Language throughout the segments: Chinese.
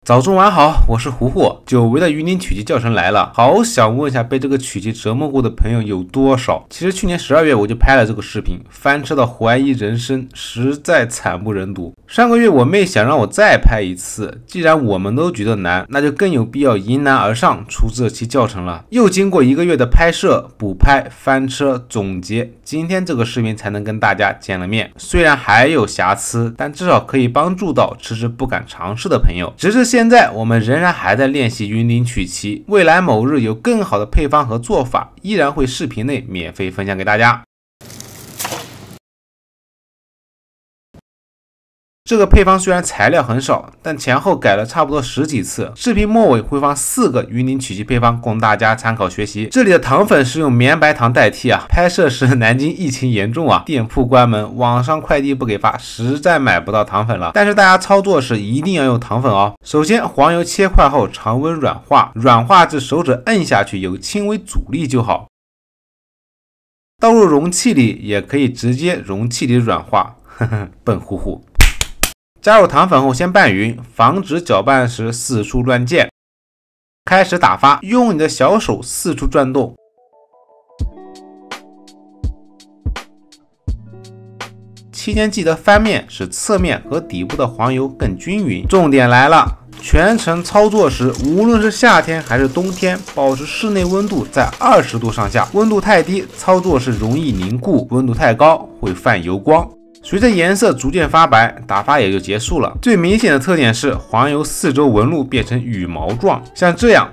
早中晚好，我是胡胡。久违的云林取集教程来了，好想问一下被这个取集折磨过的朋友有多少？其实去年12月我就拍了这个视频，翻车到怀疑人生，实在惨不忍睹。上个月我妹想让我再拍一次，既然我们都觉得难，那就更有必要迎难而上，出这期教程了。又经过1个月的拍摄、补拍、翻车、总结，今天这个视频才能跟大家见了面。虽然还有瑕疵，但至少可以帮助到迟迟不敢尝试的朋友。只是现在我们仍然还在练习云林取旗，未来某日有更好的配方和做法，依然会视频内免费分享给大家。这个配方虽然材料很少，但前后改了差不多10几次。视频末尾会放4个云林取旗配方供大家参考学习。这里的糖粉是用绵白糖代替啊。拍摄时南京疫情严重啊，店铺关门，网上快递不给发，实在买不到糖粉了。但是大家操作时一定要用糖粉哦。首先黄油切块后常温软化，软化至手指摁下去有轻微阻力就好。倒入容器里也可以直接容器里软化，笨乎乎。加入糖粉后先拌匀，防止搅拌时四处乱溅。开始打发，用你的小手四处转动。期间记得翻面，使侧面和底部的黄油更均匀。重点来了，全程操作时，无论是夏天还是冬天，保持室内温度在20度上下。温度太低，操作时容易凝固；温度太高，会泛油光。随着颜色逐渐发白，打发也就结束了。最明显的特点是黄油四周纹路变成羽毛状，像这样。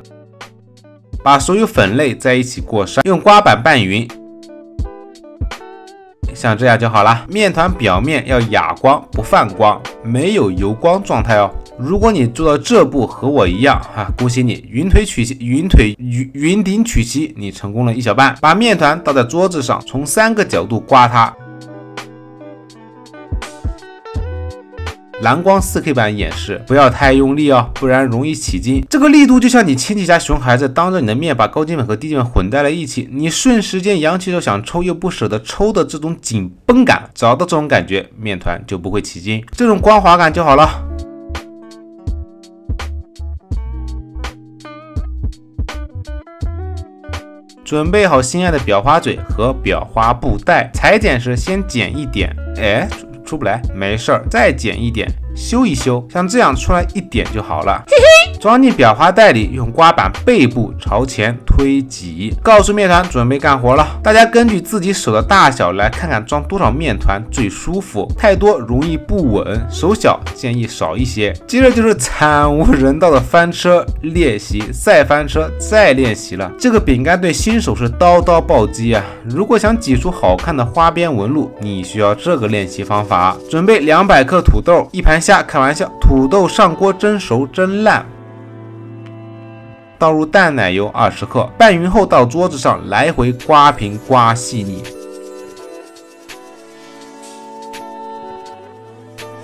把所有粉类在一起过筛，用刮板拌匀，像这样就好了。面团表面要哑光，不泛光，没有油光状态哦。如果你做到这步和我一样恭喜你，云顶取旗你成功了1小半。把面团倒在桌子上，从3个角度刮它。蓝光 4K 版演示，不要太用力哦，不然容易起筋。这个力度就像你亲戚家熊孩子当着你的面把高筋粉和低筋粉混在了一起，你瞬时间扬起手想抽又不舍得抽的这种紧绷感，找到这种感觉，面团就不会起筋，这种光滑感就好了。准备好心爱的裱花嘴和裱花布袋，裁剪时先剪一点，出不来，没事儿，再剪一点，修一修，像这样出来1点就好了。装进裱花袋里，用刮板背部朝前推挤，告诉面团准备干活了。大家根据自己手的大小来看看装多少面团最舒服，太多容易不稳，手小建议少一些。接着就是惨无人道的翻车练习，再翻车再练习了。这个饼干对新手是刀刀暴击啊！如果想挤出好看的花边纹路，你需要这个练习方法。准备200克土豆，1盘虾，开玩笑，土豆上锅蒸熟蒸烂。倒入淡奶油20克，拌匀后到桌子上来回刮平刮细腻，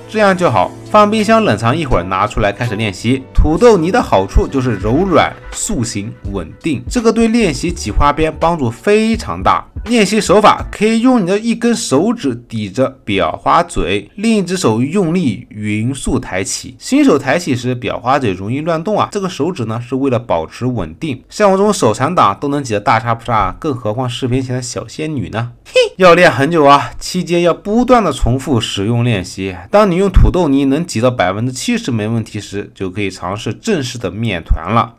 这样就好。放冰箱冷藏一会儿，拿出来开始练习。土豆泥的好处就是柔软、塑形、稳定，这个对练习挤花边帮助非常大。练习手法可以用你的1根手指抵着裱花嘴，另一只手用力匀速抬起。新手抬起时裱花嘴容易乱动啊，这个手指呢是为了保持稳定。像我这种手残党都能挤得大差不差，更何况视频前的小仙女呢？要练很久啊，期间要不断的重复使用练习。当你用土豆泥能挤到70%没问题时，就可以尝试正式的面团了。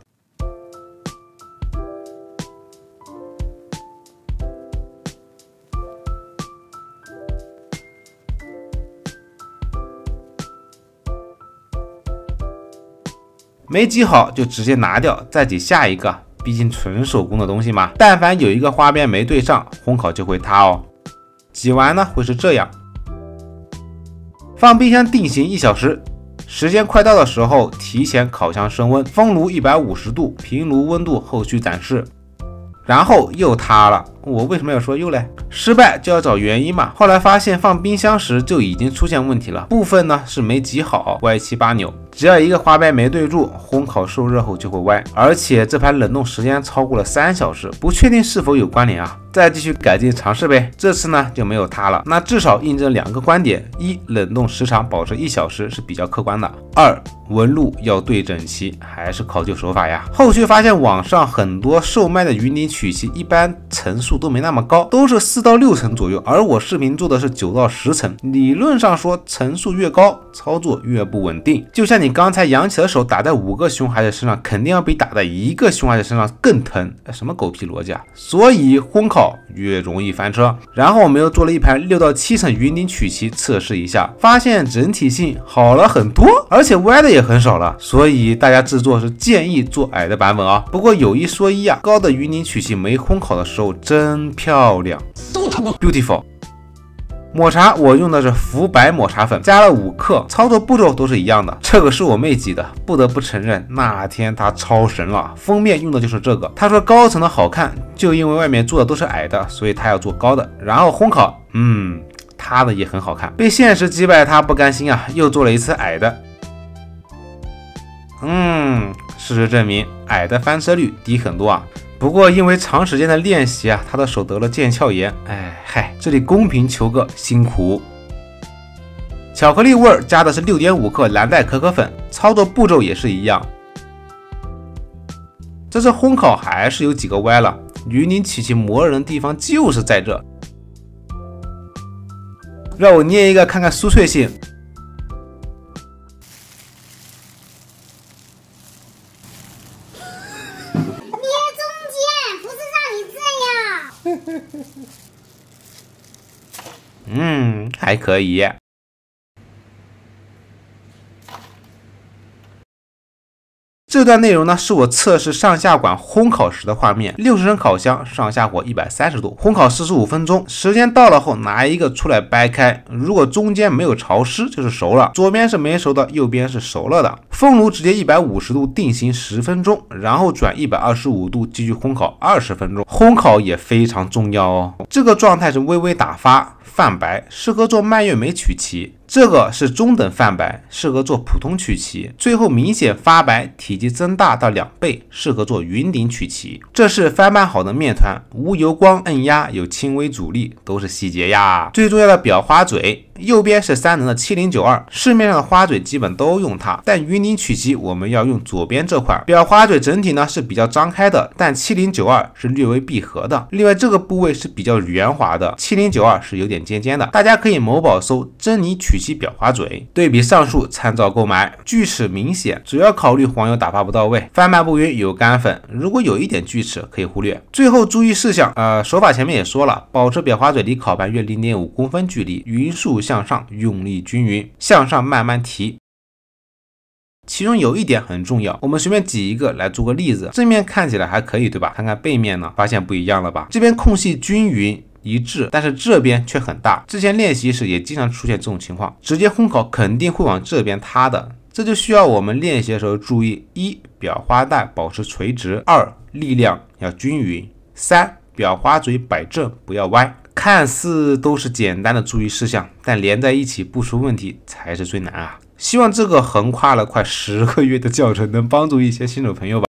没挤好就直接拿掉，再挤下一个，毕竟纯手工的东西嘛。但凡有一个花边没对上，烘烤就会塌哦。挤完呢会是这样。放冰箱定型1小时，时间快到的时候，提前烤箱升温，风炉150度，平炉温度后续展示。然后又塌了，我为什么要说又嘞？失败就要找原因嘛。后来发现放冰箱时就已经出现问题了，部分呢是没挤好，歪七八扭。只要一个花瓣没对住，烘烤受热后就会歪，而且这盘冷冻时间超过了3小时，不确定是否有关联啊。再继续改进尝试呗。这次呢就没有它了，那至少印证2个观点：一，冷冻时长保持1小时是比较客观的；二，纹路要对整齐，还是考究手法呀。后续发现网上很多售卖的云顶曲奇一般层数都没那么高，都是4到6层左右，而我视频做的是9到10层。理论上说层数越高，操作越不稳定。就像你刚才扬起的手打在5个熊孩子身上，肯定要比打在1个熊孩子身上更疼，什么狗屁逻辑啊！所以烘烤越容易翻车。然后我们又做了一盘6到7层云顶曲奇测试一下，发现整体性好了很多，而且歪的也很少了。所以大家制作是建议做矮的版本啊。不过有一说一啊，高的云顶曲奇没烘烤的时候真漂亮， so beautiful。抹茶我用的是福白抹茶粉，加了5克，操作步骤都是一样的。这个是我妹挤的，不得不承认那天她超神了，封面用的就是这个。她说高层的好看，就因为外面做的都是矮的，所以她要做高的。然后烘烤，她的也很好看。被现实击败她不甘心啊，又做了一次矮的。事实证明矮的翻车率低很多啊。不过因为长时间的练习啊，他的手得了腱鞘炎，这里公平求个辛苦。巧克力味儿加的是6.5克蓝带可可粉，操作步骤也是一样。这次烘烤还是有几个歪了，云顶曲奇磨人的地方就是在这。让我捏一个看看酥脆性。还可以。这段内容呢，是我测试上下管烘烤时的画面。60升烤箱，上下火130度，烘烤45分钟。时间到了后，拿一个出来掰开，如果中间没有潮湿，就是熟了。左边是没熟的，右边是熟了的。风炉直接150度定型10分钟，然后转125度继续烘烤20分钟。烘烤也非常重要哦。这个状态是微微打发，泛白，适合做蔓越莓曲奇。这个是中等泛白，适合做普通曲奇。最后明显发白，体积增大到2倍，适合做云顶曲奇。这是翻拌好的面团，无油光摁压，有轻微阻力，都是细节呀。最重要的裱花嘴，右边是3能的7092，市面上的花嘴基本都用它，但云顶曲奇我们要用左边这款。裱花嘴整体呢是比较张开的，但7092是略微闭合的。另外这个部位是比较圆滑的，7092是有点尖尖的。大家可以某宝搜珍妮曲奇裱花嘴，对比上述参照购买。锯齿明显，主要考虑黄油打发不到位，翻拌不匀有干粉，如果有一点锯齿可以忽略。最后注意事项，手法前面也说了，保持裱花嘴离烤盘约0.5公分距离，匀速向上，用力均匀，向上慢慢提。其中有一点很重要，我们随便挤一个来做个例子。正面看起来还可以，对吧？看看背面呢，发现不一样了吧？这边空隙均匀一致，但是这边却很大。之前练习时也经常出现这种情况，直接烘烤肯定会往这边塌的。这就需要我们练习的时候注意：一、裱花带保持垂直；二、力量要均匀；三、裱花嘴摆正，不要歪。看似都是简单的注意事项，但连在一起不出问题才是最难啊！希望这个横跨了快10个月的教程能帮助一些新手朋友吧。